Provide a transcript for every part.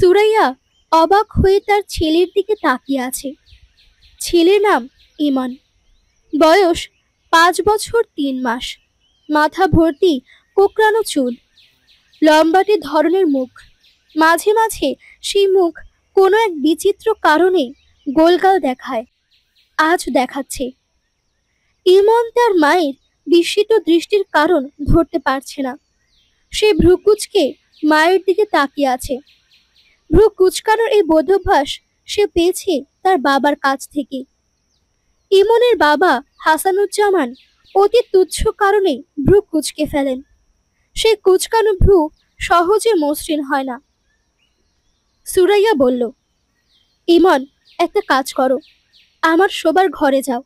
সুরাইয়া অবাক হয়ে তার ছেলের দিকে তাকিয়ে আছে। ছেলের নাম ইমান, বয়স 5 বছর 3 মাস, মাথা ভর্তি কোকড়ানো চুল, লম্বাটে ধরনের মুখ। মাঝে মাঝে সেই মুখ কোনো এক বিচিত্র কারণে গোলগাল দেখায়, আজ দেখাচ্ছে। ইমন তার মায়ের বিস্মিত দৃষ্টির কারণ ধরতে পারছে না। সে ভ্রুকুচকে মায়ের দিকে তাকিয়ে আছে। ভ্রু কুচকানোর এই বোধাভ্যাস সে পেয়েছে তার বাবার কাছ থেকে। ইমনের বাবা হাসানুজ্জামান অতি তুচ্ছ কারণে ভ্রু কুচকে ফেলেন। সে কুচকানো ভ্রু সহজে মসৃণ হয় না। সুরাইয়া বলল, ইমন, একটা কাজ করো, আমার শোবার ঘরে যাও,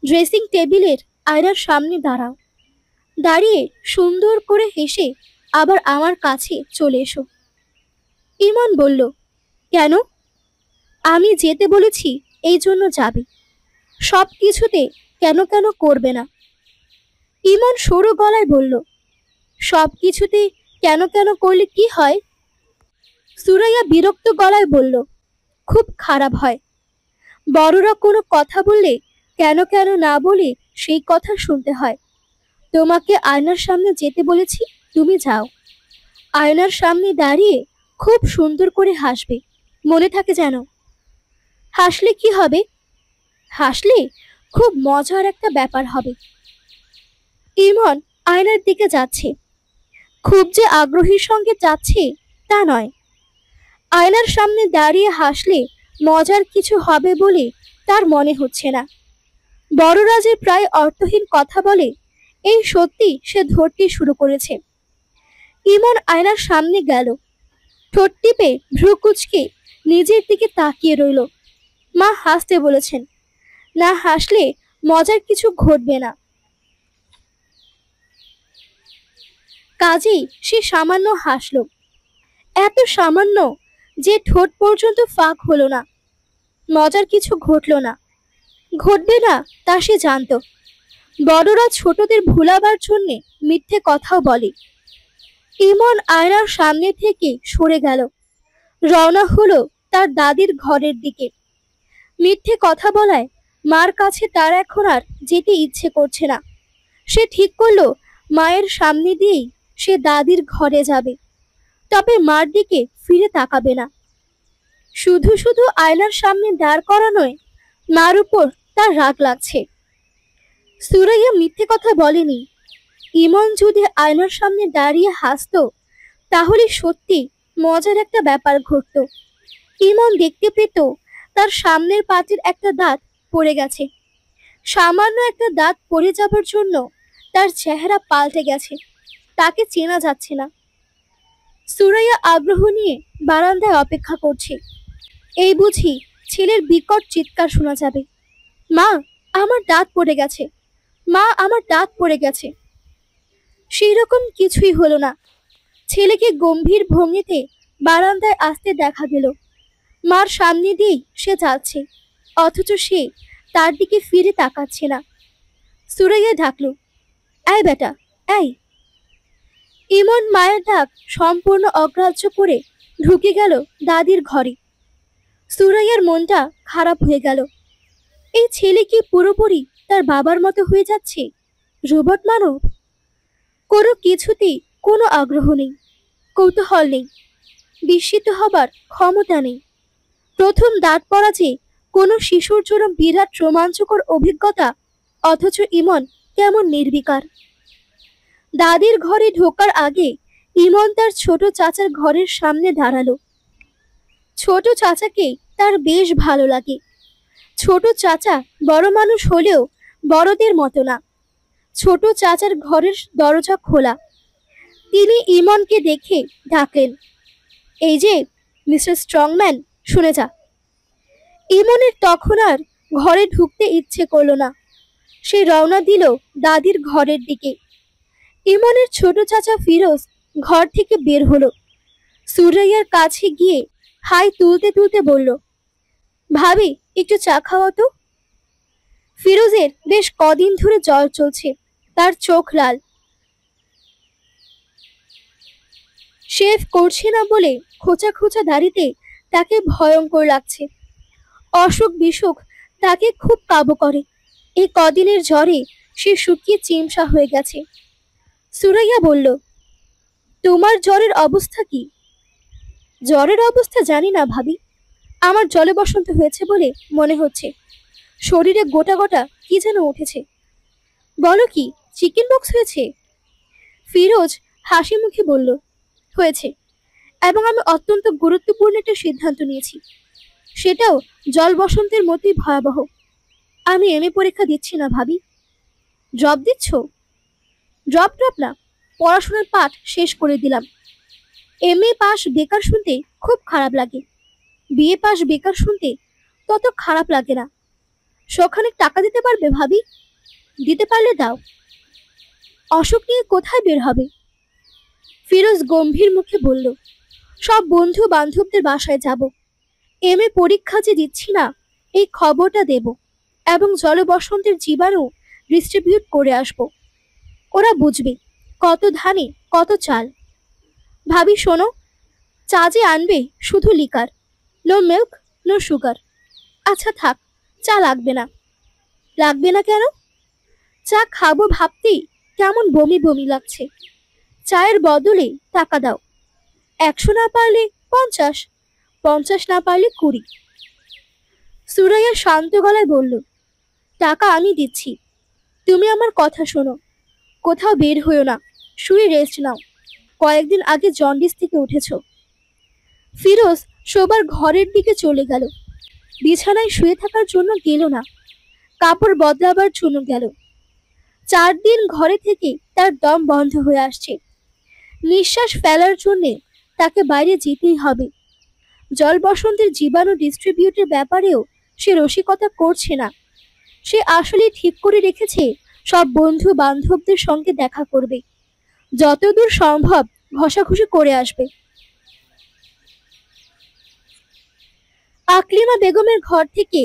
ড্রেসিং টেবিলের আয়নার সামনে দাঁড়াও, দাঁড়িয়ে সুন্দর করে হেসে আবার আমার কাছে চলে এসো। ইমন বলল, কেন? আমি যেতে বলেছি এই জন্য যাবে, সব কিছুতে কেন কেন করবে না। ইমন সরু গলায় বলল, সব কিছুতে কেন কেন করলে কি হয়? সুরাইয়া বিরক্ত গলায় বলল, খুব খারাপ হয়। বড়রা কোনো কথা বললে কেন কেন না বলে সেই কথা শুনতে হয়। তোমাকে আয়নার সামনে যেতে বলেছি, তুমি যাও। আয়নার সামনে দাঁড়িয়ে খুব সুন্দর করে হাসবে, মনে থাকে যেন। হাসলে কি হবে? হাসলে খুব মজার একটা ব্যাপার হবে। ইমন আয়নার দিকে যাচ্ছে, খুব যে আগ্রহীর সঙ্গে যাচ্ছে তা নয়। আয়নার সামনে দাঁড়িয়ে হাসলে মজার কিছু হবে বলে তার মনে হচ্ছে না। বড়রা যে প্রায় অর্থহীন কথা বলে, এই সত্যি সে ধরতে শুরু করেছে। ইমন আয়নার সামনে গেল, ঠোঁট টিপে ভ্রু কুচকে নিজের দিকে তাকিয়ে রইল। মা হাসতে বলেছেন, না হাসলে মজার কিছু ঘটবে না। কাজেই সে সামান্য হাসল, এত সামান্য যে ঠোঁট পর্যন্ত ফাঁক হলো না। মজার কিছু ঘটল না, ঘটবে না তা সে জানত। বড়রা ছোটদের ভুলাবার জন্যে মিথ্যে কথাও বলে। ইমন আয়নার সামনে থেকে সরে গেল, রওনা হলো তার দাদির ঘরের দিকে। মিথ্যে কথা বলায় মার কাছে তার এখন আর যেতে ইচ্ছে করছে না। সে ঠিক করলো মায়ের সামনে দিয়েই সে দাদির ঘরে যাবে, তবে মার দিকে ফিরে তাকাবে না। শুধু শুধু আয়নার সামনে দাঁড় করানোয় মার উপর তার রাগ লাগছে। সুরাইয়া মিথ্যে কথা বলেনি। ইমন যদি আয়নার সামনে দাঁড়িয়ে হাসতো, তাহলে সত্যি মজার একটা ব্যাপার ঘটতো। ইমন দেখতে পেত তার সামনের পাটির একটা দাঁত পড়ে গেছে। সামান্য একটা দাঁত পড়ে যাবার জন্য তার চেহারা পাল্টে গেছে, তাকে চেনা যাচ্ছে না। সুরাইয়া আগ্রহ নিয়ে বারান্দায় অপেক্ষা করছে। এই বুঝি ছেলের বিকট চিৎকার শোনা যাবে, মা, আমার দাঁত পড়ে গেছে, মা, আমার দাঁত পড়ে গেছে। সেই রকম কিছুই হলো না। ছেলেকে গম্ভীর ভঙ্গিতে বারান্দায় আসতে দেখা গেল। মার সামনে দিয়েই সে যাচ্ছে, অথচ সে তার দিকে ফিরে তাকাচ্ছে না। সুরাইয়া ডাকল, এই বেটা, এই। ইমন মায়ের ডাক সম্পূর্ণ অগ্রাহ্য করে ঢুকে গেল দাদির ঘরে। সুরাইয়ার মনটা খারাপ হয়ে গেল। এই ছেলে কি পুরোপুরি তার বাবার মতো হয়ে যাচ্ছে, রোবট মানব। কোনো কিছুতেই কোনো আগ্রহ নেই, কৌতূহল নেই, বিস্মিত হবার ক্ষমতা নেই। প্রথম দাঁত পড়া যে কোনো শিশুর জন্য বিরাট রোমাঞ্চকর অভিজ্ঞতা, অথচ ইমন কেমন নির্বিকার। দাদির ঘরে ঢোকার আগে ইমন তার ছোট চাচার ঘরের সামনে দাঁড়ালো। ছোট চাচাকে তার বেশ ভালো লাগে। ছোট চাচা বড় মানুষ হলেও বড়দের মতো না। ছোট চাচার ঘরের দরজা খোলা। তিনি ইমনকে দেখে ডাকলেন, এই যে মিস্টার স্ট্রংম্যান, শুনে যা। ইমনের তখন আর ঘরে ঢুকতে ইচ্ছে করলো না। সে রওনা দিল দাদির ঘরের দিকে। ইমনের ছোট চাচা ফিরোজ ঘর থেকে বের হলো। সুরাইয়ার কাছে গিয়ে হাই তুলতে তুলতে বলল, ভাবি, একটু চা খাওয়া তো। ফিরোজের বেশ কদিন ধরে জ্বর চলছে, তার চোখ লাল। শেভ করছে না বলে খোঁচা খোঁচা দাড়িতে তাকে ভয়ঙ্কর লাগছে। অসুখ বিসুখ তাকে খুব কাবু করে। এই কদিনের জ্বরে সে শুকিয়ে চিমসা হয়ে গেছে। সুরাইয়া বলল, তোমার জ্বরের অবস্থা কি? জ্বরের অবস্থা জানি না ভাবি, আমার জলে বসন্ত হয়েছে বলে মনে হচ্ছে। শরীরে গোটা গোটা কি যেন উঠেছে। বলো কি, চিকেন বক্স হয়েছে? ফিরোজ হাসি মুখে বলল, হয়েছে, এবং আমি অত্যন্ত গুরুত্বপূর্ণ একটা সিদ্ধান্ত নিয়েছি। সেটাও জল বসন্তের মতোই ভয়াবহ। আমি এমএ পরীক্ষা দিচ্ছি না ভাবি। ড্রপ দিচ্ছ? ড্রপ না, পড়াশোনার পাঠ শেষ করে দিলাম। এমএ পাস বেকার শুনতে খুব খারাপ লাগে, বিএ পাস বেকার শুনতে তত খারাপ লাগে না। সখানেক টাকা দিতে পারবে ভাবি? দিতে পারলে দাও। অসুখ নিয়ে কোথায় বের হবে? ফিরোজ গম্ভীর মুখে বলল, সব বন্ধু বান্ধবদের বাসায় যাব। এমএ পরীক্ষা যে দিচ্ছি না এই খবরটা দেব, এবং জলবসন্তের জীবাণু ডিস্ট্রিবিউট করে আসব। ওরা বুঝবে কত ধানে কত চাল। ভাবি শোনো, চা যে আনবে শুধু liquor, no milk no sugar. আচ্ছা থাক, চা লাগবে না। লাগবে না কেন? চা খাবো ভাবতেই কেমন বমি বমি লাগছে। চায়ের বদলে টাকা দাও। 100 না পারলে 50, 50 না পারলে 20। সুরাইয়া শান্ত গলায় বলল, টাকা আমি দিচ্ছি, তুমি আমার কথা শোনো। কোথাও বের হইও না, শুয়ে রেস্ট নাও। কয়েকদিন আগে জন্ডিস থেকে উঠেছ। ফিরোজ শোবার ঘরের দিকে চলে গেল। বিছানায় শুয়ে থাকার জন্য গেল না, কাপড় বদলাবার জন্য গেল। 4 দিন ঘরে থেকে তার দম বন্ধ হয়ে আসছে। নিঃশ্বাস ফেলার জন্যে তাকে বাইরে যেতেই হবে। জল বসন্তের জীবাণু ডিস্ট্রিবিউটের ব্যাপারেও সে রসিকতা করছে না। সে আসলে ঠিক করে রেখেছে সব বন্ধু বান্ধবদের সঙ্গে দেখা করবে, যতদূর সম্ভব ঘষাঘষি করে আসবে। আকলিমা বেগমের ঘর থেকে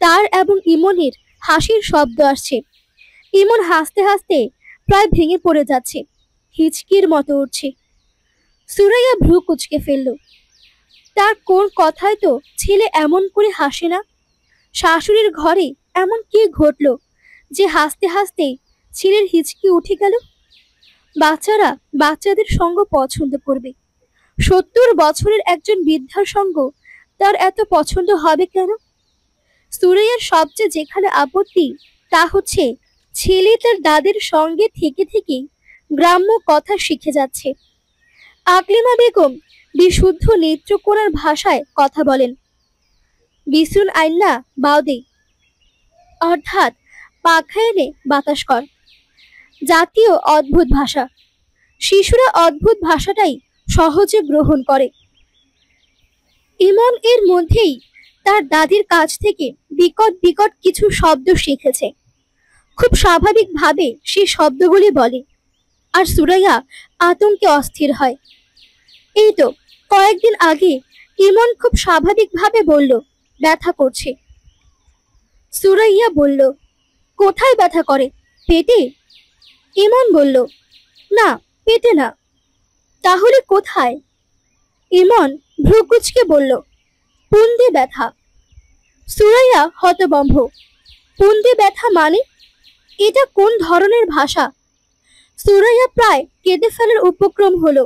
তার এবং ইমনের হাসির শব্দ আসছে। ইমন হাসতে হাসতে প্রায় ভেঙে পড়ে যাচ্ছে, হিচকির মতো উঠছে। সুরাইয়া ভ্রু কুচকে ফেলল। তার কোন কথায় তো ছেলে এমন করে হাসে না। শাশুড়ির ঘরে এমন কি ঘটল যে হাসতে হাসতে ছেলের হিচকি উঠে গেল? বাচ্চারা বাচ্চাদের সঙ্গ পছন্দ করবে। 70 বছরের একজন বৃদ্ধার সঙ্গ তার এত পছন্দ হবে কেন? সুরাইয়ার সবচেয়ে যেখানে আপত্তি তা হচ্ছে ছেলে তার দাদের সঙ্গে থেকে থেকে গ্রাম্য কথা শিখে যাচ্ছে। আকলিমা বেগম বিশুদ্ধ নেত্রকোনার ভাষায় কথা বলেন। বিসুন আইন্না বাউদে, অর্থাৎ পাখা এনে বাতাস কর। জাতীয় অদ্ভুত ভাষা। শিশুরা অদ্ভুত ভাষাটাই সহজে গ্রহণ করে। ইমন এর মধ্যেই তার দাদির কাছ থেকে বিকট বিকট কিছু শব্দ শিখেছে। খুব স্বাভাবিকভাবে সেই শব্দগুলি বলে, আর সুরাইয়া আতঙ্কে অস্থির হয়। এই তো কয়েকদিন আগে ইমন খুব স্বাভাবিকভাবে বলল, ব্যথা করছে। সুরাইয়া বলল, কোথায় ব্যথা করে? পেটে? ইমন বলল, না পেটে না। তাহলে কোথায়? ইমন ভ্রুকুচকে বলল, পুন্দে ব্যথা। সুরাইয়া হতবম্ব। পুন্দে ব্যথা মানে? এটা কোন ধরনের ভাষা? সুরাইয়া প্রায় কেঁদে ফেলার উপক্রম হলো।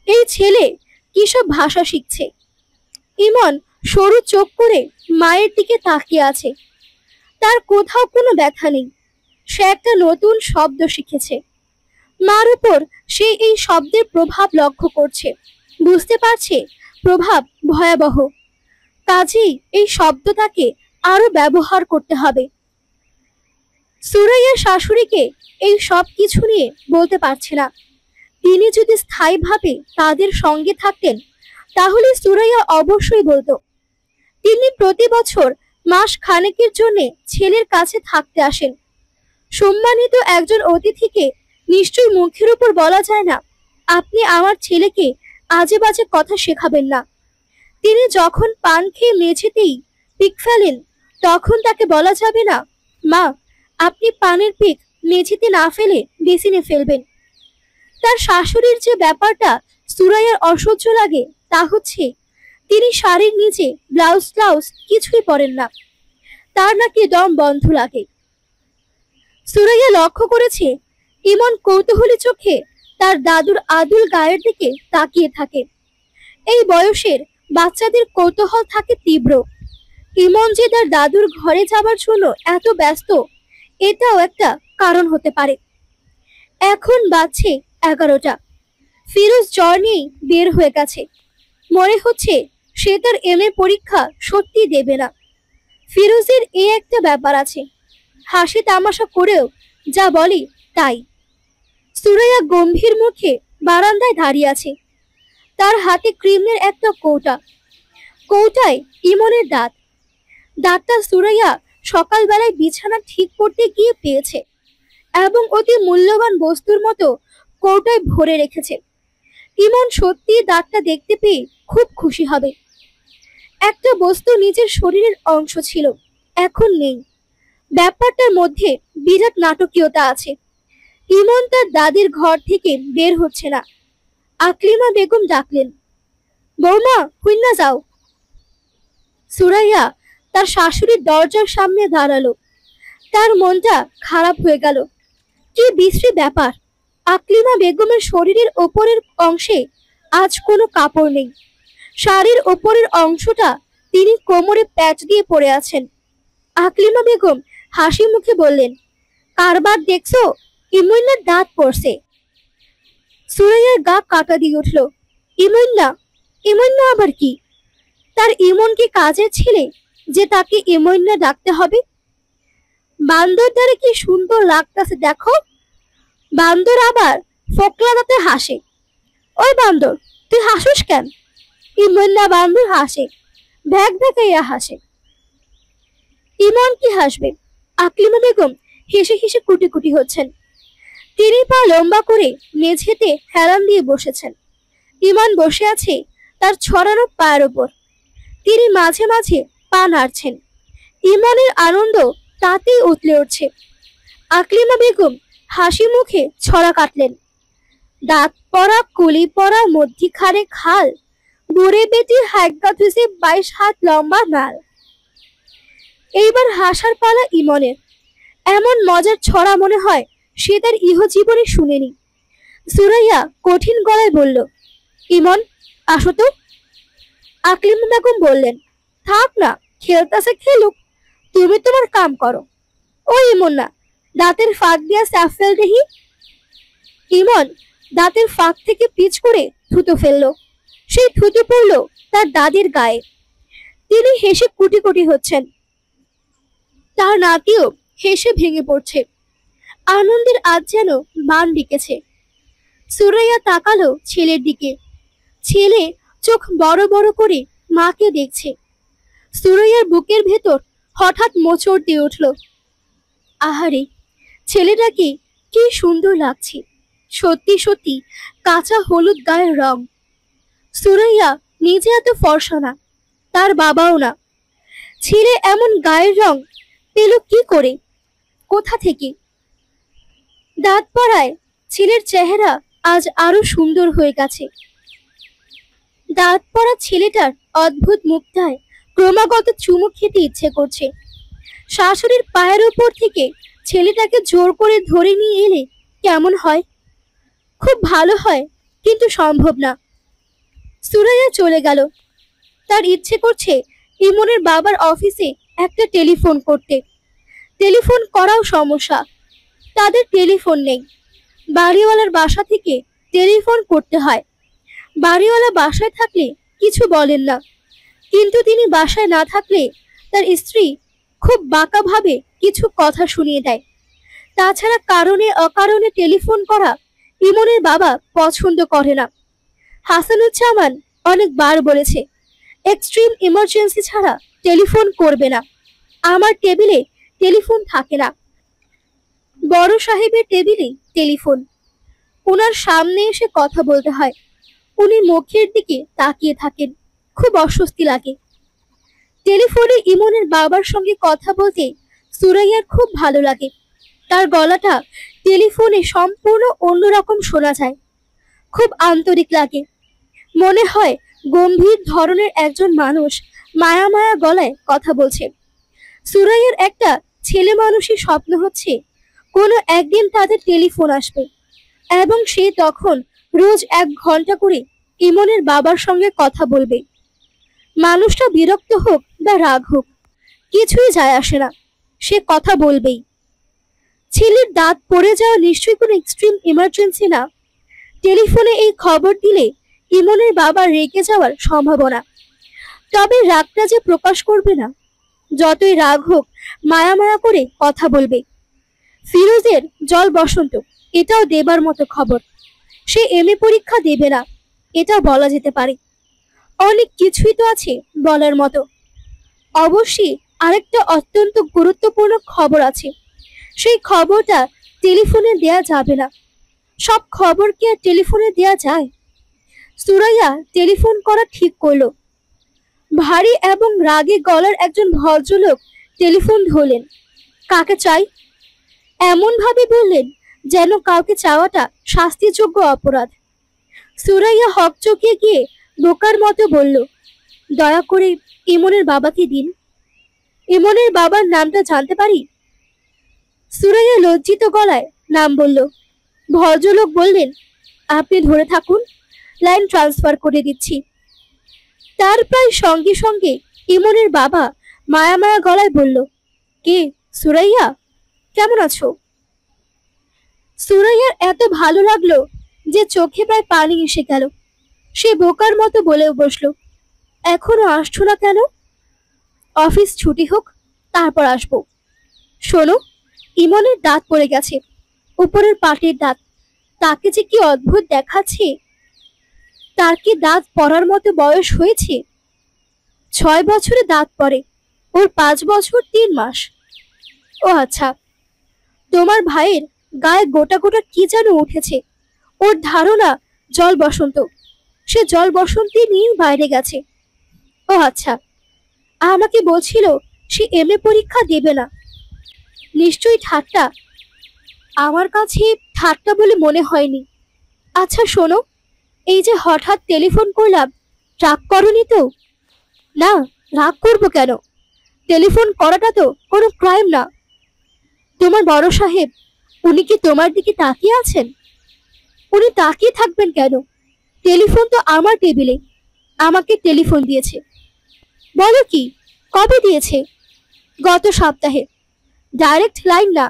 এই ছেলে কিসব ভাষা শিখছে? ইমন সরু চোখ করে মায়ের দিকে তাকিয়ে আছে। তার কোথাও কোনো ব্যথা নেই। সে একটা নতুন শব্দ শিখেছে। মার উপর সে এই শব্দের প্রভাব লক্ষ্য করছে, বুঝতে পারছে প্রভাব ভয়াবহ। কাজেই এই শব্দ তাকে আরো ব্যবহার করতে হবে। সুরাইয়ার শাশুড়িকে এই সব কিছু নিয়ে বলতে পারছে না। তিনি যদি স্থায়ীভাবে তাদের সঙ্গে থাকতেন তাহলে সুরাইয়া অবশ্যই বলতো। তিনি প্রতি বছর মাস খানেকের জন্য ছেলের কাছে থাকতে আসেন। সম্মানিত একজন অতিথিকে নিশ্চয়ই মুখের উপর বলা যায় না, আপনি আমার ছেলেকে আজে বাজে কথা শেখাবেন না। তিনি যখন পান খেয়ে মেঝেতেই পিক ফেলেন তখন তাকে বলা যাবে না, মা আপনি পানের পিক মেঝেতে না ফেলে বেসিনে ফেলবেন। তার শাশুড়ির যে ব্যাপারটা সুরাইয়ার অসহ্য লাগে তা হচ্ছে তিনি শাড়ির নিচে ব্লাউজ ট্লাউজ কিছুই পরেন না। তার নাকি দম বন্ধ লাগে। সুরাইয়া লক্ষ্য করেছে ইমন কৌতূহলী চোখে তার দাদুর আদুল গায়ের দিকে তাকিয়ে থাকে। এই বয়সের বাচ্চাদের কৌতূহল থাকে তীব্র। ইমন যে তার দাদুর ঘরে যাবার জন্য এত ব্যস্ত, এটাও একটা কারণ হতে পারে। এখন বাজছে 11টা। ফিরোজ জ্বর নিয়েই বের হয়ে গেছে। মনে হচ্ছে সে তার এমএ পরীক্ষা সত্যি দেবে না। ফিরোজের এই একটা ব্যাপার আছে, হাসি তামাশা করেও যা বলি তাই। সুরাইয়া গম্ভীর মুখে বারান্দায় দাঁড়িয়ে আছে। তার হাতে ক্রিমের একটা কৌটা, কৌটায় ইমনের দাঁত। দাঁতটা সুরাইয়া সকালবেলায় বিছানা ঠিক করতে গিয়ে পেয়েছে এবং অতি মূল্যবান বস্তুর মতো কৌটায় ভরে রেখেছে। ইমন সত্যি দাঁতটা দেখতে পেয়ে খুব খুশি হবে। একটা বস্তু নিজের শরীরের অংশ ছিল, এখন নেই। ব্যাপারটার মধ্যে বিরাট নাটকীয়তা আছে। ইমন তার দাদির ঘর থেকে বের হচ্ছে না। আকলিমা বেগম ডাকলেন, বৌমা হুইন্না যাও। সুরাইয়া তার শাশুড়ির দরজার সামনে দাঁড়ালো। তার মনটা খারাপ হয়ে গেল। কি বিশ্রী ব্যাপার! আকলিমা বেগমের শরীরের ওপরের অংশে আজ কোনো কাপড় নেই। শাড়ির ওপরের অংশটা তিনি কোমরে প্যাচ দিয়ে পড়ে আছেন। আকলিমা বেগম হাসি মুখে বললেন, কারবার দেখছো, ইমইন্নার দাঁত পড়ছে। সুরাইয়ার গা কাটা দিয়ে উঠল। ইমইন্না? ইমইন্না আবার কি? তার ইমন কি কাজের ছেলে যে তাকে ইমইন্না ডাকতে হবে? বান্দর দ্বারে কি সুন্দর লাগতেছে দেখো। বান্দর আবার ফোকলা দাঁতে হাসে। ওই বান্দর, তুই হাসুস কেন? ইমইন্না বান্দর হাসে, ভ্যাক ভ্যাকাইয়া হাসে। ইমন কি হাসবে? আকলিমা বেগম হেসে হেসে কুটি কুটি হচ্ছেন। তিনি পা লম্বা করে মেঝেতে হেলান দিয়ে বসেছেন। ইমন বসে আছে তার ছড়ানো পায়ের ওপর। তিনি মাঝে মাঝে পা নাড়ছেন। ইমনের আনন্দ তাতেই উতলে উঠছে। আকলিমা বেগম হাসি মুখে ছড়া কাটলেন, দাঁত পড়া কুলি পড়া মধ্যিখানে খাল, বুড়ে বেটির হাইগা ধুসে 22 হাত লম্বা নাল। এইবার হাসার পালা ইমনের। এমন মজার ছড়া মনে হয় সে তার ইহজীবনে শুনেনি। সুরাইয়া কঠিন গলায় বলল, ইমন আসো তো। আকলিমা বেগম বললেন, থাক না, খেলতাছে খেলুক, তুমি তোমার কাম করো। ও ইমন না, দাঁতের ফাঁক দিয়া স্যাপ ফেল দেখি। ইমন দাঁতের ফাঁক থেকে পিচ করে থুতো ফেললো। সেই থুতো পড়ল তার দাদির গায়ে। তিনি হেসে কুটি কুটি হচ্ছেন। তার নাতিও হেসে ভেঙে পড়ছে। আনন্দের আজ যেন মান ডেকেছে। সুরাইয়া তাকালো ছেলের দিকে। ছেলে চোখ বড় বড় করে মাকে দেখছে। সুরাইয়ার বুকের ভেতর হঠাৎ মোচড় দিয়ে উঠল। আহারে, ছেলেটাকে কি সুন্দর লাগছে! সত্যি সত্যি কাঁচা হলুদ গায়ের রং। সুরাইয়া নিজে এত ফর্সা না, তার বাবাও না। ছেলে এমন গায়ের রং পেল কি করে, কোথা থেকে? দাঁত পড়ায় ছেলের চেহারা আজ আরো সুন্দর হয়ে গেছে। দাঁত পড়া ছেলেটার অদ্ভুত মুখটায় ক্রমাগত চুমু খেতে ইচ্ছে করছে। শাশুড়ির পায়ের উপর থেকে ছেলেটাকে জোর করে ধরে নিয়ে এলে কেমন হয়? খুব ভালো হয়, কিন্তু সম্ভব না। সুরাইয়া চলে গেল। তার ইচ্ছে করছে ইমনের বাবার অফিসে একটা টেলিফোন করতে। টেলিফোন করাও সমস্যা, তাদের টেলিফোন নেই। বাড়িওয়ালার বাসা থেকে টেলিফোন করতে হয়। বাড়িওয়ালা বাসায় থাকলে কিছু বলেন না, কিন্তু তিনি বাসায় না থাকলে তার স্ত্রী খুব বাঁকাভাবে কিছু কথা শুনিয়ে দেয়। তাছাড়া কারণে অকারণে টেলিফোন করা ইমনের বাবা পছন্দ করে না। হাসানুজ্জামান অনেকবার বলেছে, এক্সট্রিম ইমার্জেন্সি ছাড়া টেলিফোন করবে না। আমার টেবিলে টেলিফোন থাকে না। বড় সাহেবের টেবিলে টেলিফোন। ওনার সামনে এসে কথা বলতে হয়। উনি মুখের দিকে তাকিয়ে থাকেন, খুব অস্বস্তি লাগে। টেলিফোনে ইমনের বাবার সঙ্গে কথা বলতে সুরাইয়ার খুব ভালো লাগে। তার গলাটা টেলিফোনে সম্পূর্ণ অন্যরকম শোনা যায়, খুব আন্তরিক লাগে। মনে হয় গম্ভীর ধরনের একজন মানুষ মায়া মায়া গলায় কথা বলছে। সুরাইয়ের একটা ছেলে মানুষই স্বপ্ন হচ্ছে কোনো একদিন তাদের টেলিফোন আসবে এবং সে তখন রোজ 1 ঘন্টা করে ইমনের বাবার সঙ্গে কথা বলবে। মানুষটা বিরক্ত হোক বা রাগ হোক, কিছুই যায় আসে না, সে কথা বলবেই। ছেলের দাঁত পড়ে যাওয়া নিশ্চয়ই কোনো এক্সট্রিম ইমার্জেন্সি না। টেলিফোনে এই খবর দিলে ইমনের বাবা রেগে যাওয়ার সম্ভাবনা, তবে রাগটা যে প্রকাশ করবে না। যতই রাগ হোক মায়া মায়া করে কথা বলবে। ফিরোজের জল বসন্ত, এটাও দেবার মতো খবর। সে এমএ পরীক্ষা দেবে না, এটা বলা যেতে পারে। অনেক কিছুই তো আছে বলার মতো। অবশ্যই আরেকটা অত্যন্ত গুরুত্বপূর্ণ খবর আছে, সেই খবরটা টেলিফোনে দেয়া যাবে না। সব খবর কি আর টেলিফোনে দেয়া যায়? সুরাইয়া টেলিফোন করা ঠিক করলো। ভারী এবং রাগে গলার একজন ভদ্রলোক টেলিফোন ধরলেন। কাকে চাই? এমন ভাবে বললেন যেন কাউকে চাওয়াটা শাস্তিযোগ্য অপরাধ। সুরাইয়া হকচকিয়ে গিয়ে বোকার মতো বলল, দয়া করে ইমনের বাবাকে দিন। ইমনের বাবার নামটা জানতে পারি? সুরাইয়া লজ্জিত গলায় নাম বলল। ভদ্রলোক বললেন, আপনি ধরে থাকুন, লাইন ট্রান্সফার করে দিচ্ছি। তার প্রায় সঙ্গে সঙ্গে ইমনের বাবা মায়া মায়া গলায় বলল, কে? সুরাইয়া, কেমন আছো? সুরাইয়ার এত ভালো লাগলো যে চোখে প্রায় পানি এসে গেল। সে বোকার মতো বলেও বসলো, এখনো আসছো না কেন? অফিস ছুটি হোক, তারপর আসবো। শোনো, ইমনের দাঁত পড়ে গেছে, উপরের পাটির দাঁত। তাকে যে কি অদ্ভুত দেখাচ্ছে। তার কি দাঁত পড়ার মতো বয়স হয়েছে? 6 বছরে দাঁত পড়ে, ওর 5 বছর 3 মাস। ও আচ্ছা, তোমার ভাইয়ের গায়ে গোটা গোটা কি যেন উঠেছে। ওর ধারণা জল বসন্ত, সে জল বসন্তী নিয়ে বাইরে গেছে। ও আচ্ছা, আমাকে বলছিল সে এমএ পরীক্ষা দেবে না। নিশ্চয়ই ঠাট্টা। আমার কাছে ঠাট্টা বলে মনে হয়নি। আচ্ছা শোনো, এই যে হঠাৎ টেলিফোন করলাম, রাগ করনি তো? না, রাগ করবো কেন? টেলিফোন করাটা তো কোনো ক্রাইম না। তোমার বড় সাহেব, উনি কি তোমার দিকে তাকিয়ে আছেন? উনি তাকিয়ে থাকবেন কেন? টেলিফোন তো আমার টেবিলে, আমাকে টেলিফোন দিয়েছে। বলো কি, কবে দিয়েছে? গত সপ্তাহে। ডাইরেক্ট লাইন না,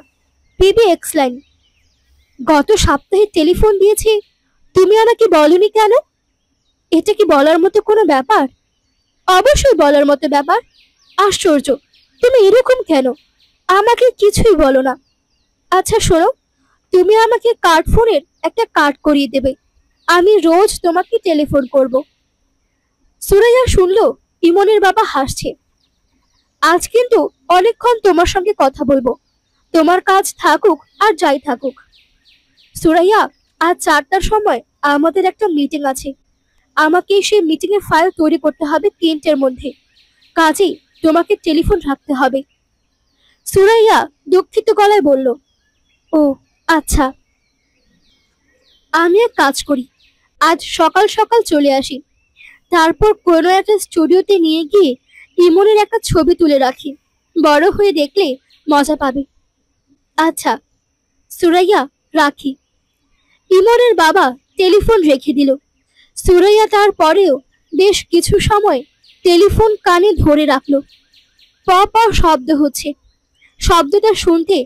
পিবিএক্স লাইন। গত সপ্তাহে টেলিফোন দিয়েছে, তুমি আমাকে বলনি কেন? এটা কি বলার মতো কোনো ব্যাপার? অবশ্যই বলার মতো ব্যাপার। আশ্চর্য, তুমি এরকম কেন? আমাকে কিছুই বলো না। আচ্ছা শোনো, তুমি আমাকে কার্ড ফোনের একটা কার্ড করিয়ে দেবে, আমি রোজ তোমাকে টেলিফোন করব। সুরাইয়া শুনলো ইমনের বাবা হাসছে। আজ কিন্তু অনেকক্ষণ তোমার সঙ্গে কথা বলবো, তোমার কাজ থাকুক আর যাই থাকুক। সুরাইয়া, আজ 4টার সময় আমাদের একটা মিটিং আছে। আমাকে সেই মিটিং এর ফাইল তৈরি করতে হবে 3টের মধ্যে। কাজেই তোমাকে টেলিফোন রাখতে হবে। সুরাইয়া দুঃখিত গলায় বলল, ও আচ্ছা। আমি এক কাজ করি, আজ সকাল সকাল চলে আসি, তারপর কোনো একটা স্টুডিওতে নিয়ে গিয়ে ইমনের একটা ছবি তুলে রাখি। বড় হয়ে দেখলে মজা পাবে। আচ্ছা সুরাইয়া, রাখি। ইমনের বাবা টেলিফোন রেখে দিল। সুরাইয়া তারপরেও বেশ কিছু সময় টেলিফোন কানে ধরে রাখলো। প প শব্দ হচ্ছে। শব্দটা শুনতে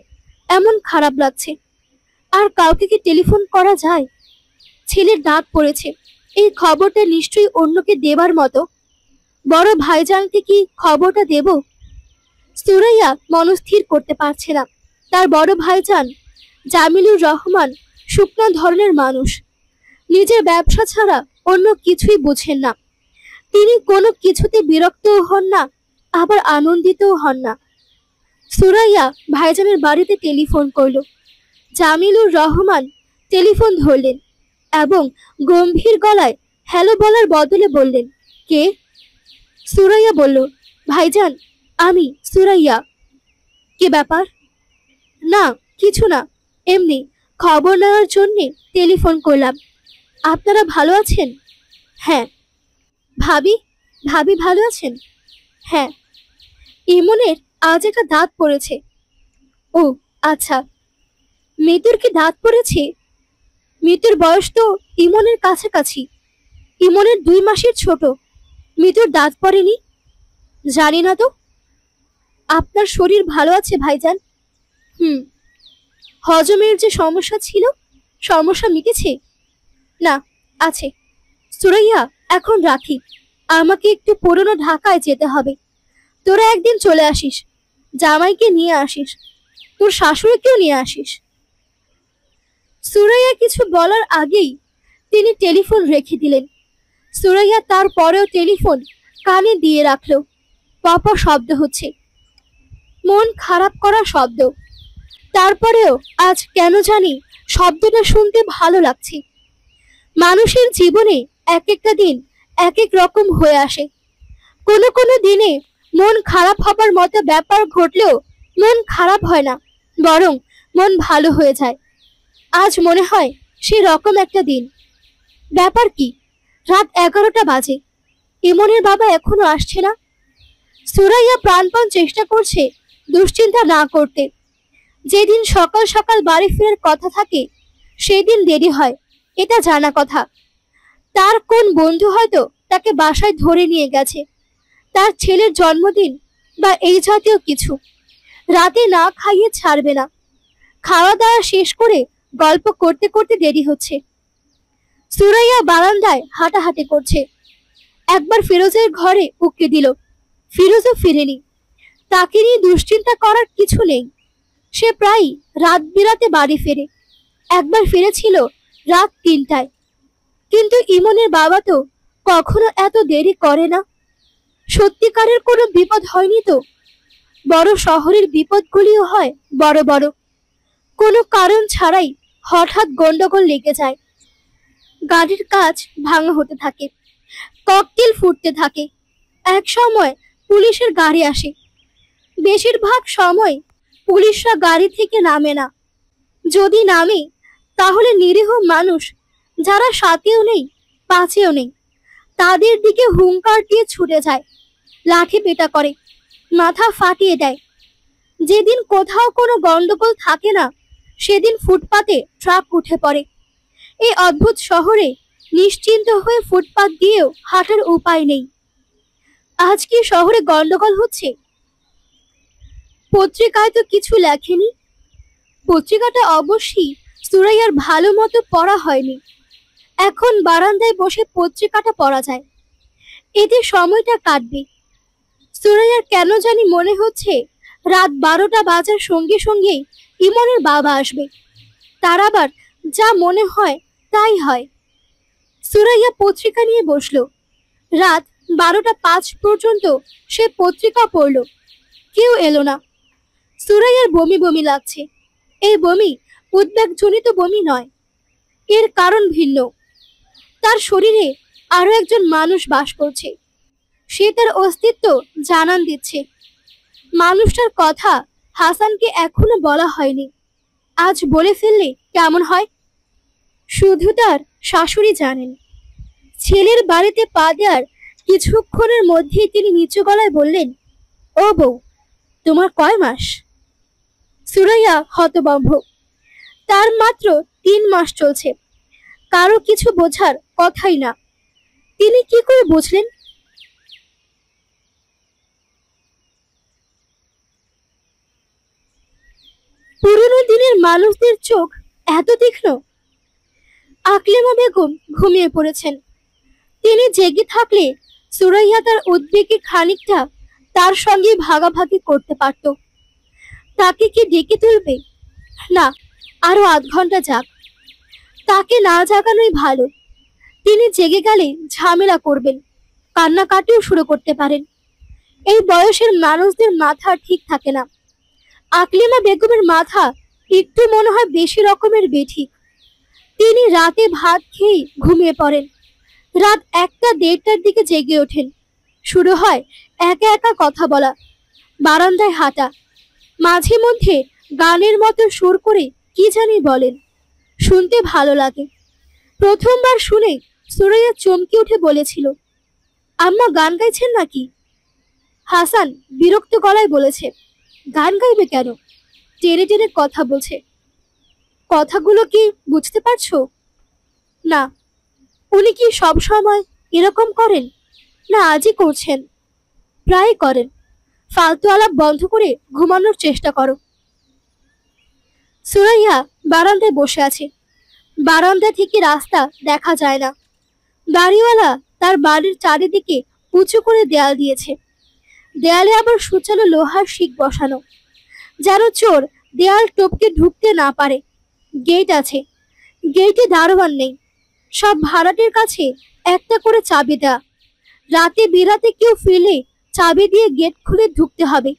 এমন খারাপ লাগছে। আর কাউকে কি টেলিফোন করা যায়? ছেলের দাঁত পড়েছে, এই খবরটা নিশ্চয়ই অন্যকে দেবার মতো। বড় ভাইজানকে কি খবরটা দেব? সুরাইয়া মনস্থির করতে পারছে না। তার বড় ভাইজান জামিলুর রহমান শুকনো ধরনের মানুষ, নিজের ব্যবসা ছাড়া অন্য কিছুই বুঝেন না। তিনি কোনো কিছুতে বিরক্তও হন না, আবার আনন্দিতও হন না। সুরাইয়া ভাইজানের বাড়িতে টেলিফোন করল। জামিলুর রহমান টেলিফোন ধরলেন এবং গম্ভীর গলায় হ্যালো বলার বদলে বললেন, কে? সুরাইয়া বলল, ভাইজান, আমি সুরাইয়া। কি ব্যাপার? না কিছু না, এমনি খবর নেওয়ার জন্যে টেলিফোন করলাম। আপনারা ভালো আছেন? হ্যাঁ। ভাবি, ভাবি ভালো আছেন? হ্যাঁ। ইমনের আজ একটা দাঁত পড়েছে। ও আচ্ছা। মিতুর কি দাঁত পড়েছে? মিতুর বয়স তো ইমনের কাছাকাছি। ইমনের 2 মাসের ছোট। মিতুর দাঁত পড়েনি? জানি না তো। আপনার শরীর ভালো আছে ভাইজান? হুম। হজমের যে সমস্যা ছিল, সমস্যা মিটেছে? না, আছে। সুরাইয়া, এখন রাখি। আমাকে একটু পুরনো ঢাকায় যেতে হবে। তোরা একদিন চলে আসিস, জামাইকে নিয়ে আসিস, তোর শাশুড়িকেও নিয়ে আসিস। সুরাইয়া কিছু বলার আগেই তিনি টেলিফোন রেখে দিলেন। সুরাইয়া তারপরেও টেলিফোন কানে দিয়ে রাখলো। পপ শব্দ হচ্ছে, মন খারাপ করা শব্দ। তারপরেও আজ কেন জানি শব্দটা শুনতে ভালো লাগছে। মানুষের জীবনে এক একটা দিন এক এক রকম হয়ে আসে। কোনো কোনো দিনে মন খারাপ হবার মতো ব্যাপার ঘটলেও মন খারাপ হয় না, বরং মন ভালো হয়ে যায়। আজ মনে হয় সে রকম একটা দিন। ব্যাপার কি? রাত 11টা বাজে, ইমনের বাবা এখনো আসছে না। সুরাইয়া প্রাণপণ চেষ্টা করছে দুশ্চিন্তা না করতে। যেদিন সকাল সকাল বাড়ি ফেরার কথা থাকে সেদিন দেরি হয়, এটা জানা কথা। তার কোন বন্ধু হয়তো তাকে বাসায় ধরে নিয়ে গেছে, তার ছেলের জন্মদিন বা এই জাতীয় কিছু। রাতে না খাইয়ে ছাড়বে না। খাওয়া দাওয়া শেষ করে গল্প করতে করতে দেরি হচ্ছে। সুরাইয়া বারান্দায় হাঁটাহাঁটি করছে। একবার ফিরোজের ঘরে উকি দিল, ফিরোজও ফিরেনি। তাকে নিয়ে দুশ্চিন্তা করার কিছু নেই। সে প্রায় রাত বিরাতে বাড়ি ফেরে। একবার ফিরেছিল রাত 3টায়। কিন্তু ইমনের বাবা তো কখনো এত দেরি করে না। সত্যিকারের কোনো বিপদ হয়নি তো? বড় শহরের বিপদগুলিও হয় বড় বড়, কোনো কারণ ছাড়াই হঠাৎ গন্ডগোল লেগে যায়। গাড়ির কাজ ভাঙা হতে থাকে, ককটেল ফুটতে থাকে। এক সময় পুলিশের গাড়ি আসে। বেশিরভাগ সময় পুলিশরা গাড়ি থেকে নামে না। যদি নামে তাহলে নিরীহ মানুষ যারা সাথেও নেই পাশেও নেই তাদের দিকে হুঙ্কার দিয়ে ছুটে যায়, লাঠি পেটা করে, মাথা ফাটিয়ে দেয়। যেদিন কোথাও কোনো গন্ডগোল থাকে না সেদিন ফুটপাতে ট্রাক উঠে পড়ে। এই অদ্ভুত শহরে নিশ্চিন্ত হয়ে ফুটপাত দিয়েও হাঁটার উপায় নেই। আজ কি শহরে গন্ডগোল হচ্ছে? পত্রিকায় তো কিছু লেখেনি। পত্রিকাটা অবশ্যই সুরাইয়ার ভালো মতো পড়া হয়নি। এখন বারান্দায় বসে পত্রিকাটা পড়া যায়, এতে সময়টা কাটবে। সুরাইয়ার কেন জানি মনে হচ্ছে রাত 12টা বাজার সঙ্গে সঙ্গেই ইমনের বাবা আসবে। তার আবার যা মনে হয় তাই হয়। সুরাইয়া পত্রিকা নিয়ে বসলো। রাত 12টা 5 পর্যন্ত সে পত্রিকা পড়ল। কেউ এলো না। সুরাইয়ার বমি বমি লাগছে। এই বমি উদ্বেগজনিত বমি নয়, এর কারণ ভিন্ন। তার শরীরে আরো একজন মানুষ বাস করছে। সে তার অস্তিত্ব জানান দিচ্ছে। মানুষটার কথা হাসানকে এখনো বলা হয়নি। আজ বলে ফেললে কেমন হয়? শুধু তার শাশুড়ি জানেন। ছেলের বাড়িতে পা দেওয়ার কিছুক্ষণের মধ্যেই তিনি নিচু গলায় বললেন, ও বউ, তোমার কয় মাস? সুরাইয়া হতভম্ব। তার মাত্র 3 মাস চলছে। কারো কিছু বোঝার কথাই না। তিনি কি করে বুঝলেন? পুরনো দিনের মানুষদের চোখ এত তীক্ষ্ণ। আকলিমা বেগম ঘুমিয়ে পড়েছেন। তিনি জেগে থাকলে সুরাইয়া তার উদ্বেগের খানিকটা তার সঙ্গে ভাগাভাগি করতে পারত। তাকে কি ডেকে তুলবে? না, আরো আধ ঘন্টা যাক। তাকে না জাগানোই ভালো। তিনি জেগে গেলে ঝামেলা করবেন, কান্নাকাটিও শুরু করতে পারেন। এই বয়সের মানুষদের মাথা ঠিক থাকে না। আকলিমা বেগমের মাথা একটু মনে হয় বেশি রকমের বেঠিক। তিনি রাতে ভাত খেয়ে ঘুমিয়ে পড়েন। রাত 1টা 1:30টার দিকে জেগে ওঠেন। শুরু হয় একা একা কথা বলা, বারান্দায় হাঁটা, মাঝে মধ্যে গানের মতো সুর করে কি জানি বলেন। শুনতে ভালো লাগে। প্রথমবার শুনে সুরাইয়া চমকে উঠে বলেছিল, আম্মা গান গাইছেন নাকি? হাসান বিরক্ত গলায় বলেছে, গান গাইবে কেন? টেনে টেনে কথা বলছে। কথাগুলো কি বুঝতে পারছো? না। উনি কি সব সময় এরকম করেন, না আজই করছেন? প্রায় করেন। ফালতু আলাপ বন্ধ করে ঘুমানোর চেষ্টা করো। সুরাইয়া বারান্দায় বসে আছে। বারান্দা থেকে রাস্তা দেখা যায় না। বাড়িওয়ালা তার বাড়ির চারিদিকে উঁচু করে দেয়াল দিয়েছে। দেয়ালে আবার সুচালো লোহার শিক বসানো, যেন চোর দেয়াল টপকে ঢুকতে না পারে। গেট আছে, গেটে দারোয়ান নেই। সব ভাড়াটের কাছে একটা করে চাবি দেয়া। রাতে বিরাতে কেউ ফিরলে চাবি দিয়ে গেট খুলে ঢুকতে হবে।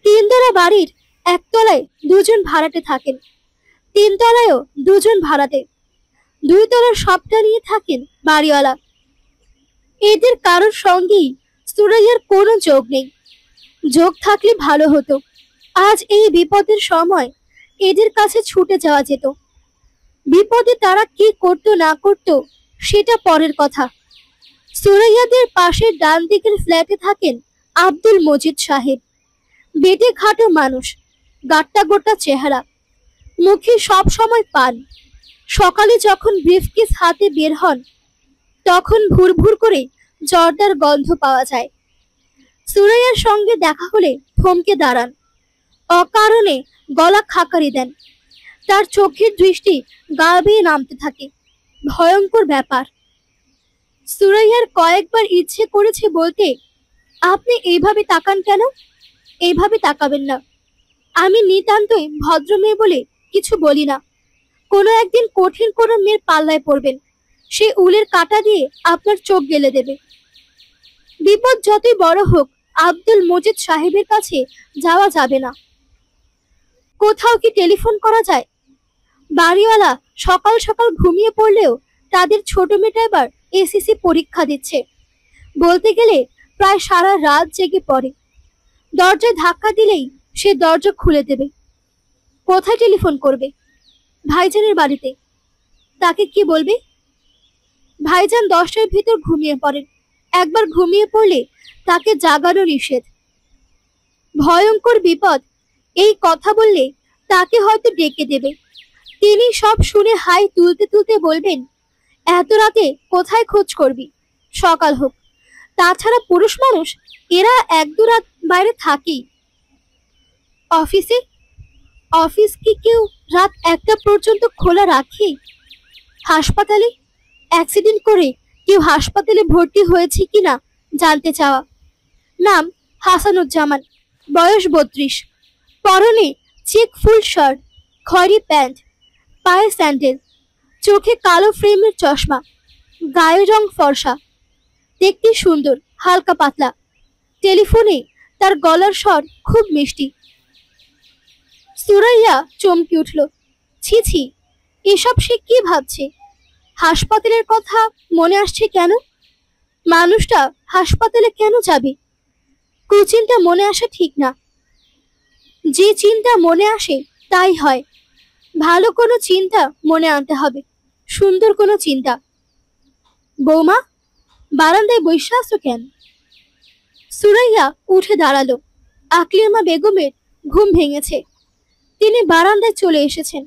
তিনতলা বাড়ির একতলায় দুজন ভাড়াটে থাকেন, তিনতলায়ও দুজন ভাড়াটে, দুই তলার সবটা নিয়ে থাকেন বাড়িওয়ালা। এদের কারোর সঙ্গেই সুরাইয়ার কোনো যোগ নেই। যোগ থাকলে ভালো হতো। আজ এই বিপদের সময় এদের কাছে ছুটে যাওয়া যেত। বিপদে তারা কি করতো না করতো সেটা পরের কথা। সুরাইয়াদের পাশের ডান দিকের ফ্ল্যাটে থাকেন আব্দুল মজিদ সাহেব। বেটে খাটো মানুষ, গাট্টা গোটা চেহারা, মুখে সব সময় পান। সকালে যখন ব্রিফকেস হাতে বের হন তখন ভুর ভুর করে জর্দার গন্ধ পাওয়া যায়। সুরাইয়ার সঙ্গে দেখা হলে থমকে দাঁড়ান, অকারণে গলা খাকারি দেন। তার চোখের দৃষ্টি গা বেয়ে নামতে থাকে। ভয়ঙ্কর ব্যাপার। সুরাইয়ার কয়েকবার ইচ্ছে করেছে বলতে, আপনি এইভাবে তাকান কেন? এইভাবে তাকাবেন না। আমি নিতান্তই ভদ্র মেয়ে বলে কিছু বলি না। কোনো একদিন কঠিন কোনো মেয়ের পাল্লায় পড়বেন, সে উলের কাঁটা দিয়ে আপনার চোখ গেলে দেবে। বিপদ যতই বড় হোক আব্দুল মজিদ সাহেবের কাছে যাওয়া যাবে না। কোথাও কি টেলিফোন করা যায়? বাড়িওয়ালা সকাল সকাল ঘুমিয়ে পড়লেও তাদের ছোট মেয়েটা এবার এসএসসি পরীক্ষা দিচ্ছে। বলতে গেলে প্রায় সারা রাত জেগে পড়ে। দরজায় ধাক্কা দিলেই সে দরজা খুলে দেবে। কোথায় টেলিফোন করবে? ভাইজানের বাড়িতে। তাকে কি বলবে? ভাইজান 10টার ভিতর ঘুমিয়ে পড়েন। একবার ঘুমিয়ে পড়লে তাকে জাগানো নিষেধ। ভয়ঙ্কর বিপদ, এই কথা বললে তাকে হয়তো ডেকে দেবে। তিনি সব শুনে হাই তুলতে তুলতে বলবেন, এত রাতে কোথায় খোঁজ করবি? সকাল হোক। তাছাড়া পুরুষ মানুষ, এরা 1-2 রাত বাইরে থাকেই। অফিসে? অফিস কি কেউ রাত 1টা পর্যন্ত খোলা রাখে? হাসপাতালে? অ্যাক্সিডেন্ট করে কেউ হাসপাতালে ভর্তি হয়েছে কিনা জানতে চাওয়া। নাম হাসানুজ্জামান, বয়স 32, পরনে চেক ফুল শার্ট, খয়েরি প্যান্ট, পায়ে স্যান্ডেল, চোখে কালো ফ্রেমের চশমা, গায়ের রং ফর্সা, দেখতে সুন্দর, হালকা পাতলা। টেলিফোনে তার গলার স্বর খুব মিষ্টি। সুরাইয়া চমকে উঠল। ছি ছি, এসব সে কি ভাবছে? হাসপাতালের কথা মনে আসছে কেন? মানুষটা হাসপাতালে কেন যাবে? কুচিন্তা মনে আসা ঠিক না। যে চিন্তা মনে আসে তাই হয়। ভালো কোনো চিন্তা মনে আনতে হবে, সুন্দর কোনো চিন্তা। বৌমা, বারান্দায় বসে আছো কেন? সুরাইয়া উঠে দাঁড়ালো। আকলিমা বেগমের ঘুম ভেঙেছে। তিনি বারান্দায় চলে এসেছেন।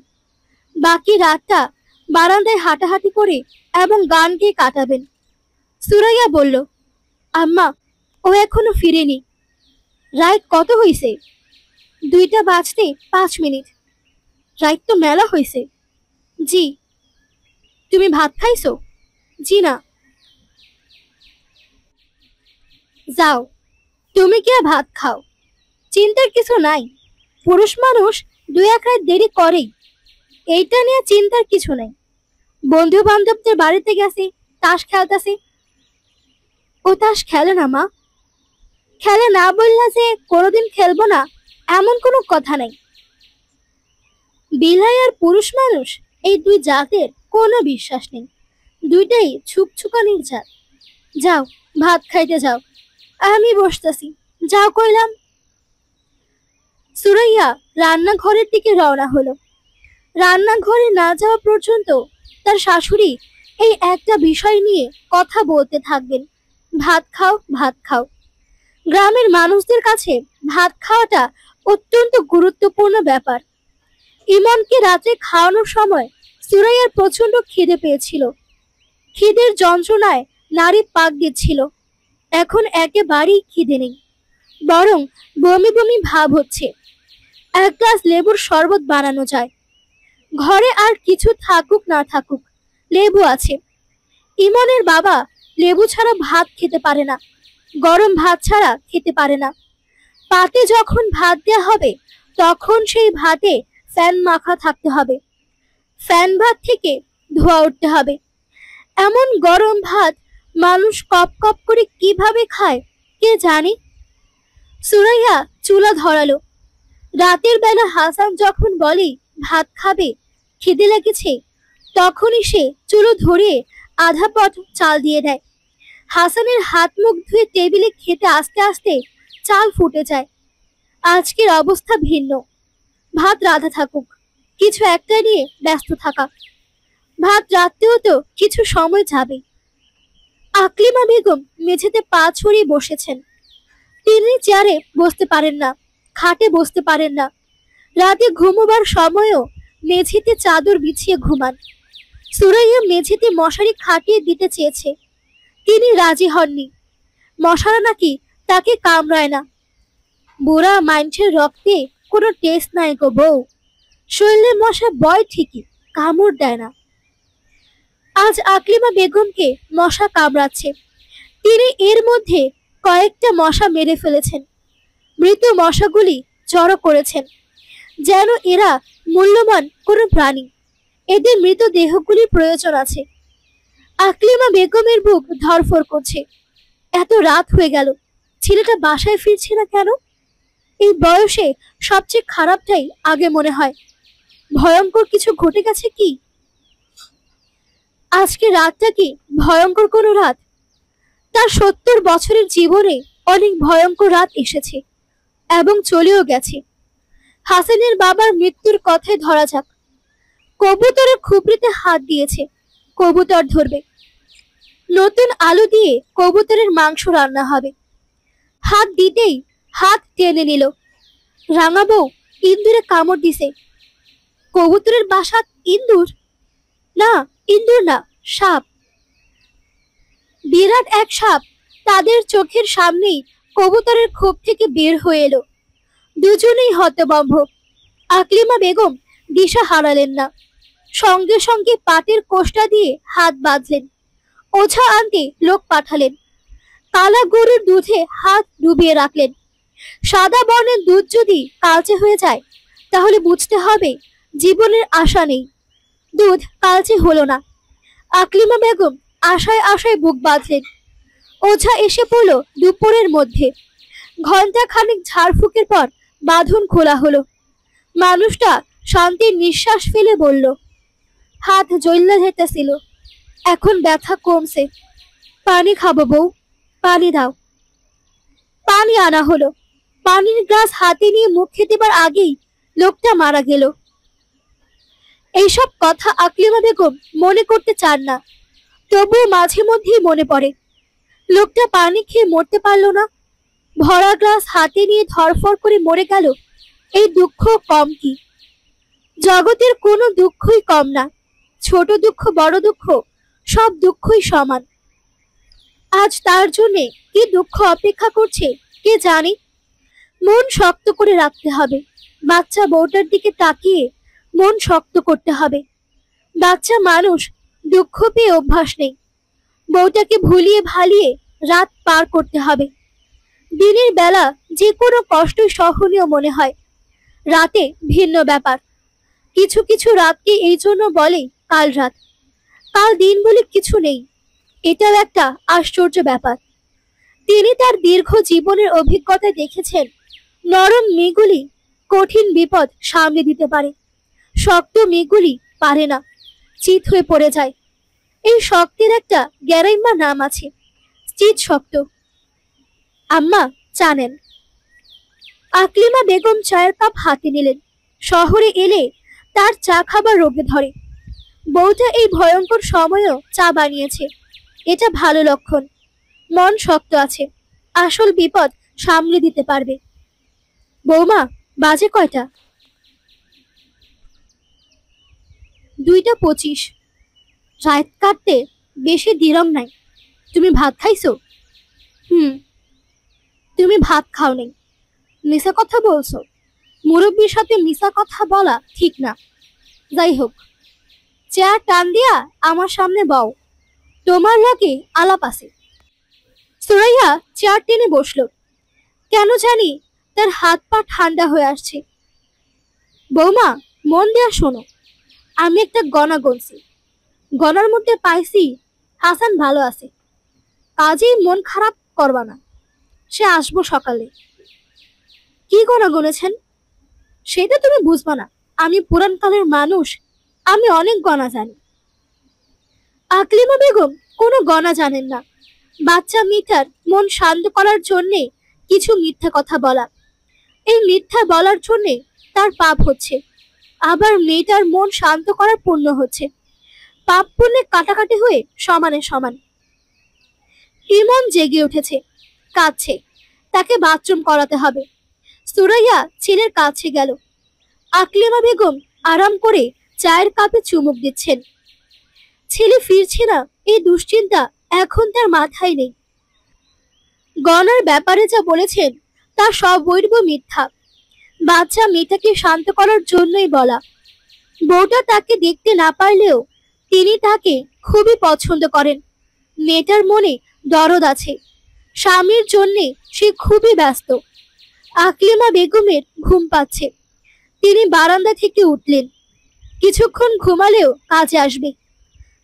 বাকি রাতটা বারান্দায় হাঁটাহাঁটি করে এবং গান গেয়ে কাটাবেন। সুরাইয়া বলল, আম্মা, ও এখনো ফিরেনি। রাইট কত হইছে? 2টা বাজতে 5 মিনিট। রাইট তো মেলা হইছে। জি। তুমি ভাত খাইছো? জি না। যাও, তুমি কি আর ভাত খাও? চিন্তার কিছু নাই। পুরুষ মানুষ 2-1 রাত দেরি করেই। এইটা নিয়ে চিন্তার কিছু নাই। বন্ধু বান্ধবদের বাড়িতে গেছে, তাস খেলতেছে। ও তাস খেলে না মা। খেলে না বললা যে কোনোদিন খেলবো না এমন কোনো কথা নাই। বিলাই আর পুরুষ মানুষ, এই 2 জাতের কোনো বিশ্বাস নেই। দুইটাই ছুকছুকানির জাত। যাও, ভাত খাইতে যাও। আমি বসতাছি, যাও কইলাম। সুরাইয়া রান্নাঘরের দিকে রওনা হলো। রান্নাঘরে না যাওয়া পর্যন্ত তার শাশুড়ি এই একটা বিষয় নিয়ে কথা বলতে থাকবেন। ভাত খাও, ভাত খাও। গ্রামের মানুষদের কাছে ভাত খাওয়াটা অত্যন্ত গুরুত্বপূর্ণ ব্যাপার। ইমনকে রাতে খাওয়ানোর সময় সুরাইয়ার প্রচন্ড খিদে পেয়েছিল। খিদের যন্ত্রণায় নাড়ি পাক দিচ্ছিল। এখন একেবারেই খিদে নেই, বরং বমি বমি ভাব হচ্ছে। এক গ্লাস লেবুর শরবত বানানো যায়। ঘরে আর কিছু থাকুক না থাকুক, লেবু আছে। ইমনের বাবা লেবু ছাড়া ভাত খেতে পারে না, গরম ভাত ছাড়া খেতে পারে না। পাতে যখন ভাত দেওয়া হবে তখন সেই ভাতে ফ্যান মাখা থাকতে হবে। ফ্যান ভাত থেকে ধোয়া উঠতে হবে। এমন গরম ভাত মানুষ কপ কপ করে কিভাবে খায় কে জানে। সুরাইয়া চুলা ধরালো। রাতের বেলা হাসান যখন বলে ভাত খাবে, খিদে লেগেছে, তখনই সে চুলো ধরিয়ে আধা পথ চাল দিয়ে দেয়। হাসানের হাত মুখ ধুয়ে টেবিলে খেতে আস্তে আস্তে চাল ফুটে যায়। আজকের অবস্থা ভিন্ন। ভাত রাধা থাকুক, কিছু একটা নিয়ে ব্যস্ত থাকা। ভাত রাখতেও তো কিছু সময় যাবে। আকলিমা বেগম মেঝেতে পা ছড়িয়ে বসেছেন। তিনি চেয়ারে বসতে পারেন না, খাটে বসতে পারেন না। রাতে ঘুমোবার সময়ও মেঝেতে চাদর বিছিয়ে ঘুমান। সুরাইয়া মেঝেতে মশারি খাটিয়ে দিতে চেয়েছে, তিনি রাজি হননি। মশারা নাকি তাকে কামড়ায় না। বুড়া মাইন্ডের রক্তে কোনো টেস্ট নাই গো বউ। শরীরে মশা বয় ঠিকই, কামড় দেয় না। আজ আকলিমা বেগমকে মশা কামড়াচ্ছে। তিনি এর মধ্যে কয়েকটা মশা মেরে ফেলেছেন। মৃত মশাগুলি জড়ো করেছেন যেন এরা মূল্যবান কোনো প্রাণী। এদের মৃত দেহগুলির প্রয়োজন আছে। আকলিমা বেগমের বুক ধড়ফড় করছে। এত রাত হয়ে গেল, ছেলেটা বাসায় ফিরছে না কেন? এই বয়সে সবচেয়ে খারাপটাই আগে মনে হয়। ভয়ঙ্কর কিছু ঘটে গেছে কি? আজকে রাতটা কি ভয়ঙ্কর কোনো রাত? তার 70 বছরের জীবনে অনেক ভয়ঙ্কর রাত এসেছে এবং চলেও গেছে। হাসানের বাবার মৃত্যুর কথাই ধরা যাক। কবুতরের খুপড়িতে হাত দিয়েছে, কবুতর ধরবে। নতুন আলু দিয়ে কবুতরের মাংস রান্না হবে। হাত দিতেই হাত টেনে নিল। রাঙা বউ ইন্দুরে কামড় দিছে। কবুতরের বাসা ইন্দুর? না, ইন্দুর না, সাপ। বিরাট এক সাপ তাদের চোখের সামনেই কবুতরের খোপ থেকে বের হয়ে এলো। দুজনেই হতভম্ব। আকলিমা বেগম দিশা হারালেন না। সঙ্গে সঙ্গে পাটের কোষ্টা দিয়ে হাত বাঁধলেন। ওঝা আনতে লোক পাঠালেন। কালা গরুর দুধে হাত ডুবিয়ে রাখলেন। সাদা বর্ণের দুধ যদি কালচে হয়ে যায় তাহলে বুঝতে হবে জীবনের আশা নেই। দুধ কালচে হলো না। আকলিমা বেগম আশায় আশায় বুক বাঁধলেন। ওঝা এসে পড়ল দুপুরের মধ্যে। ঘন্টা খানিক ঝাড়ফুঁকের পর বাঁধন খোলা হলো। মানুষটা শান্তির নিঃশ্বাস ফেলে বলল, হাত জ্বললে যেতেছিল, এখন ব্যথা কমছে। পানি খাবো বউ, পানি দাও। পানি আনা হলো। পানির গ্লাস হাতে নিয়ে মুখে দেবার আগেই লোকটা মারা গেল। এইসব কথা আকলিমা বেগম মনে করতে চান না, তবুও মাঝে মধ্যেই মনে পড়ে। লোকটা পানি খেয়ে মরতে পারল না, ভরা গ্লাস হাতে নিয়ে ধরফর করে মরে গেল। এই দুঃখ কম কি? জগতের কোনো দুঃখই কম না। ছোট দুঃখ বড় দুঃখ, সব দুঃখই সমান। আজ তার জন্যে কি দুঃখ অপেক্ষা করছে কে জানে। মন শক্ত করে রাখতে হবে। বাচ্চা বউটার দিকে তাকিয়ে মন শক্ত করতে হবে। বাচ্চা মানুষ, দুঃখ পেয়ে অভ্যাস নেই। বউটাকে ভুলিয়ে ভালিয়ে রাত পার করতে হবে। দিনের বেলা যে কোনো কষ্ট সহনীয় মনে হয়, রাতে ভিন্ন ব্যাপার। কিছু কিছু রাতকে এই জন্য বলে কাল রাত। কাল দিন বলে কিছু নেই, এটাও একটা আশ্চর্য ব্যাপার। তিনি তার দীর্ঘ জীবনের অভিজ্ঞতায় দেখেছেন নরম মেয়েগুলি কঠিন বিপদ সামলে দিতে পারে, শক্ত মেয়েগুলি পারে না, চিত হয়ে পড়ে যায়। এই শক্তির একটা গ্যারাইম্মা নাম আছে, চিত শক্ত। আম্মা চা নেন। আকলিমা বেগম চায়ের কাপ হাতে নিলেন। শহরে এলে তার চা খাবার রোগে ধরে। বউটা এই ভয়ঙ্কর সময়ও চা বানিয়েছে, এটা ভালো লক্ষণ। মন শক্ত আছে, আসল বিপদ সামলে দিতে পারবে। বৌমা, বাজে কয়টা? 2:25। রাত কাটতে বেশি দিরম নাই। তুমি ভাত খাইছো? হুম। তুমি ভাত খাও নাই, মিশা কথা বলছো। মুরব্বীর সাথে মিশা কথা বলা ঠিক না। যাই হোক, চেয়ার টান দিয়া আমার সামনে বও, তোমার লগে আলাপ আছে। সুরাইয়া চেয়ার টেনে বসলো। কেন জানি তার হাত পা ঠান্ডা হয়ে আসছে। বৌমা, মন দিয়া শোনো, আমি একটা গণা গুনছি। গণার মধ্যে পাইছি হাসান ভালো আছে, কাজেই মন খারাপ করবা না। সে আসবো সকালে। কি গণা গুনেছেন সেটা তুমি বুঝবা না, আমি পুরানকালের মানুষ, আমি অনেক গণা জানি। আকলিমা বেগম কোনো গণা জানেন না। বাচ্চা মিঠার মন শান্ত করার জন্যে কিছু মিথ্যা কথা বলা, এই মিথ্যা বলার জন্যে তার পাপ হচ্ছে, আবার মেয়েটার মন শান্ত করার পুণ্য হচ্ছে। পাপ পুণ্যে কাটাকাটি হয়ে সমানে সমান। ইমন জেগে উঠেছে, কাঁদছে, তাকে বাথরুম করাতে হবে। সুরাইয়া ছেলের কাছে গেল। আকলিমা বেগম আরাম করে চায়ের কাপে চুমুক দিচ্ছেন। ছেলে ফিরছে না, এই দুশ্চিন্তা এখন তার মাথায় নেই। গনার ব্যাপারে যা বলেছেন তা সব বৈধ মিথ্যা। বাচ্চা মেয়েটাকে শান্ত করার জন্যই বলা। বউটা তাকে দেখতে না পারলেও তিনি তাকে খুবই পছন্দ করেন। মেয়েটার মনে দরদ আছে, স্বামীর জন্যে সে খুবই ব্যস্ত। আকলিমা বেগমের ঘুম পাচ্ছে, তিনি বারান্দা থেকে উঠলেন। কিছুক্ষণ ঘুমালেও কাজে আসবে।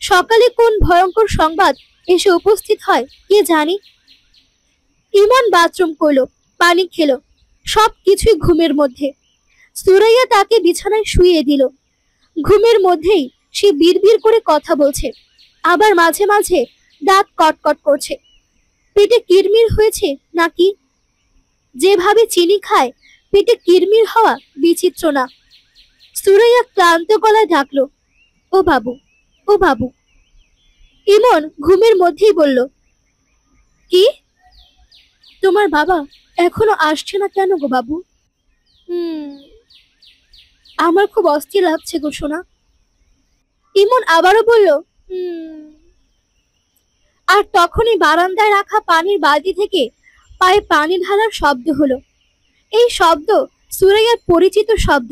সকালে কোন ভয়ঙ্কর সংবাদ এসে উপস্থিত হয় কে জানি। ইমন বাথরুম করলো, পানি খেলো, সব কিছুই ঘুমের মধ্যে। সুরাইয়া তাকে বিছানায় শুইয়ে দিল। ঘুমের মধ্যেই সে বিড়বিড় করে কথা বলছে, আবার মাঝে মাঝে দাঁত কটকট করছে। পেটে কিরমির হয়েছে নাকি? যেভাবে চিনি খায় পেটে কিরমির হওয়া বিচিত্র না। সুরাইয়া ক্লান্ত গলায় ডাকলো, ও বাবু, ও বাবু। ইমন ঘুমের মধ্যেই বলল, কি? তোমার বাবা এখনো আসছে না কেন গো বাবু? আমার খুব অস্থির লাগছে গো সোনা। ইমন আবারও বলল, আর তখনই বারান্দায় রাখা পানির বালতি থেকে পায়ে পানি ঢালার শব্দ হলো। এই শব্দ সুরাইয়ার পরিচিত শব্দ।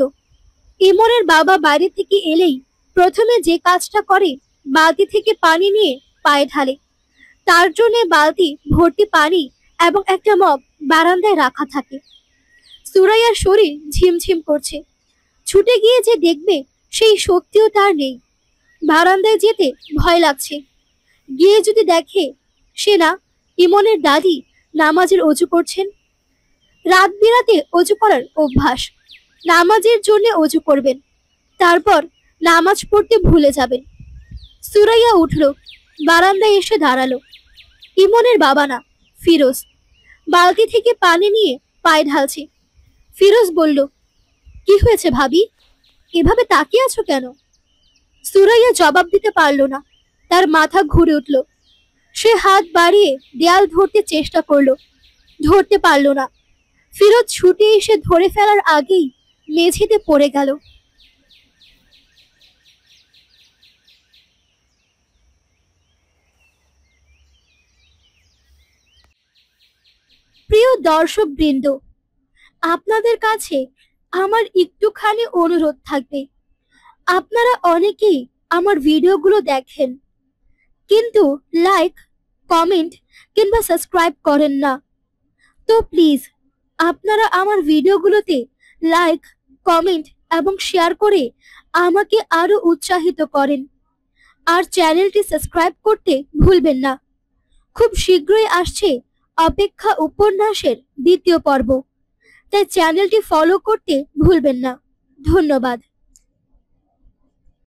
ইমনের বাবা বাইরে থেকে এলেই প্রথমে যে কাজটা করে বালতি থেকে পানি নিয়ে পায়ে ঢালে। তার জন্য বালতি ভর্তি পানি এবং একটা মগ বারান্দায় রাখা থাকে। সুরাইয়ার শরীর ঝিমঝিম করছে, ছুটে গিয়ে যে দেখবে সেই শক্তিও তার নেই। বারান্দায় যেতে ভয় লাগছে। গিয়ে যদি দেখে সে না, ইমনের দাদি নামাজের অজু করছেন। রাত বিরাতে অজু করার অভ্যাস, নামাজের জন্য অজু করবেন, তারপর নামাজ পড়তে ভুলে যাবেন। সুরাইয়া উঠল, বারান্দায় এসে দাঁড়ালো। ইমনের বাবা না, ফিরোজ বালতি থেকে পানি নিয়ে পায়ে ঢালছে। ফিরোজ বলল, কি হয়েছে ভাবি, এভাবে তাকিয়ে আছো কেন? সুরাইয়া জবাব দিতে পারল না, তার মাথা ঘুরে উঠল। সে হাত বাড়িয়ে দেয়াল ধরতে চেষ্টা করলো, ধরতে পারল না। ফিরোজ ছুটে এসে ধরে ফেলার আগেই মেঝেতে পড়ে গেল। প্রিয় দর্শক বৃন্দ, আপনাদের কাছে আমার একটুখানি অনুরোধ থাকবে। আপনারা অনেকেই আমার ভিডিওগুলো দেখেন, কিন্তু লাইক, কমেন্ট কিংবা সাবস্ক্রাইব করেন না। তো প্লিজ আপনারা আমার ভিডিওগুলোতে লাইক, কমেন্ট এবং শেয়ার করে আমাকে আরো উৎসাহিত করেন। আর চ্যানেলটি সাবস্ক্রাইব করতে ভুলবেন না। খুব শীঘ্রই আসছে অপেক্ষা উপন্যাসের দ্বিতীয় পর্ব, তাই চ্যানেলটি ফলো করতে ভুলবেন না। ধন্যবাদ।